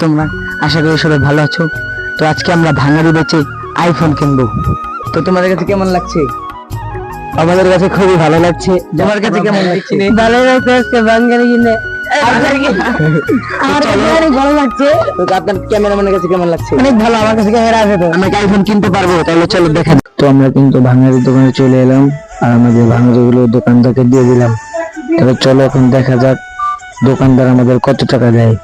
তোমরা আশা করি সবাই ভালো আছো। তো আজকে আমরা ভাঙাড়ি বেচে আইফোন কিনবো। তো তোমাদের কাছে কেমন লাগছে? আমাদের কাছে খুবই ভালো লাগছে। তোমার কাছে কেমন লাগছে? ভালো লাগছে আজকে ভাঙাড়ি কিনে। আমার কাছে অনেক ভালো লাগছে। তো আপনার ক্যামেরাম্যানের কাছে কেমন লাগছে? অনেক ভালো, আমার কাছে ক্যামেরা আছে। তো আমরা কি আইফোন কিনতে পারবো? তাহলে চলো দেখা। তো আমরা কিন্তু ভাঙাড়ির দোকানে চলে এলাম আর আমাদের ভাঙাড়িগুলো দোকানদারকে দিয়ে দিলাম। তবে চলো এখন দেখা যাক দোকানদার আমাদের কত টাকা দেয়।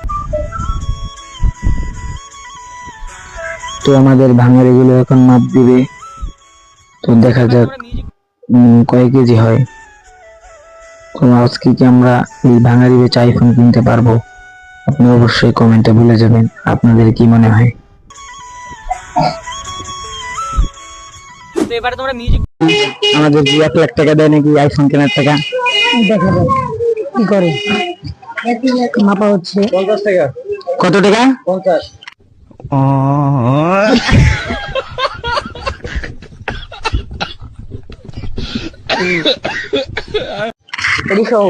তো আমাদের ভাঙাড়িগুলো এখন মাপ দিবে। তো দেখা যাক কয় কেজি হয়। তো আজকে কি আমরা এই ভাঙাড়ি বেচে আইফোন কিনতে পারবো? আপনি অবশ্যই কমেন্টে বলে যাবেন আপনাদের কি মনে হয়। তো এবারে তোমরা মিউজিক আমাদের কি 1 লাখ টাকা দেয় নাকি আইফোন কেনার টাকা? দেখা যাক কি করে। মাপা হচ্ছে 50 টাকা। কত টাকা? 50। এডি সহ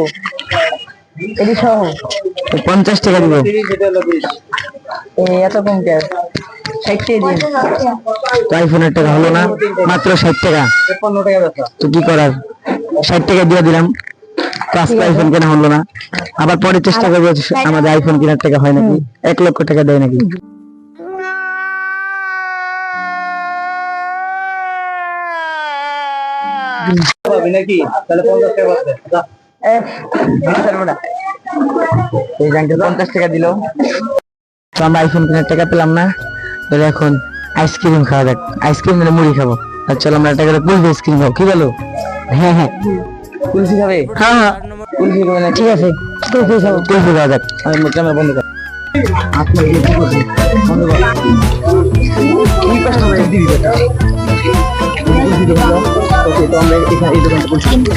50 টাকা দিব। এত কম কে 60 দিন। তো আইফোনের টাকা হলো না, মাত্র 60 টাকা। 55 টাকা বেচা। তো কি করার, 60 টাকা দিয়ে দিলাম। তো আজকে আইফোন কেনা হলো না, আবার পরে চেষ্টা করবো আমাদের আইফোন কেনার টাকা হয় নাকি, 1 লক্ষ টাকা দেয় নাকি। নাকি তাহলে 50 টাকা বাঁচবে। এই ব্যাংকে 50 টাকা দিল। তো আমরা আইফোন কেনার টাকা পেলাম না। তাহলে এখন আইসক্রিম খাওয়া যাক। আইসক্রিম মানে মুড়ি খাবো। আর চলো আমরা টাকা কুলফি আইসক্রিম খাবো। কি বলো? হ্যাঁ হ্যাঁ, কুলফি খাবে? হ্যাঁ হ্যাঁ কুলফি খাবে না? ঠিক আছে, কুলফি খাবো। কুলফি খাওয়া যাক। আমি ক্যামেরা বন্ধ কর। আপনার কি করছেন? বন্ধ কর। কি কষ্ট করে দিবি বেটা? কুলফি দেবো। ওকে, তো আমরা এখানে এই দোকানটা কুলফি কিনবো।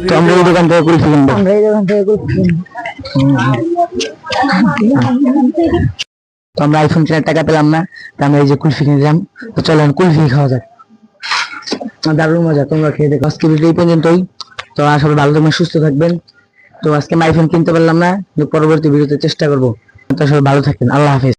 তো আমরা এই দোকান থেকে কুলফি কিনবো। আমরা এই দোকান থেকে কুলফি কিনবো। তো আমরা আইফোন কেনার টাকা পেলাম না, তো আমরা এই যে কুলফি কিনলাম। তো চলো কুলফি খাওয়া যাক। দারুণ মজা, তোমরা খেয়ে দেখো। আজকে ভিডিও এই পর্যন্তই। তো সবাই ভালো থাকবেন, সুস্থ থাকবেন। তো আজকে আমি আইফোন কিনতে পারলাম না, কিন্তু পরবর্তী ভিডিওতে চেষ্টা করবো। তো সবাই ভালো থাকবেন, আল্লাহ হাফেজ।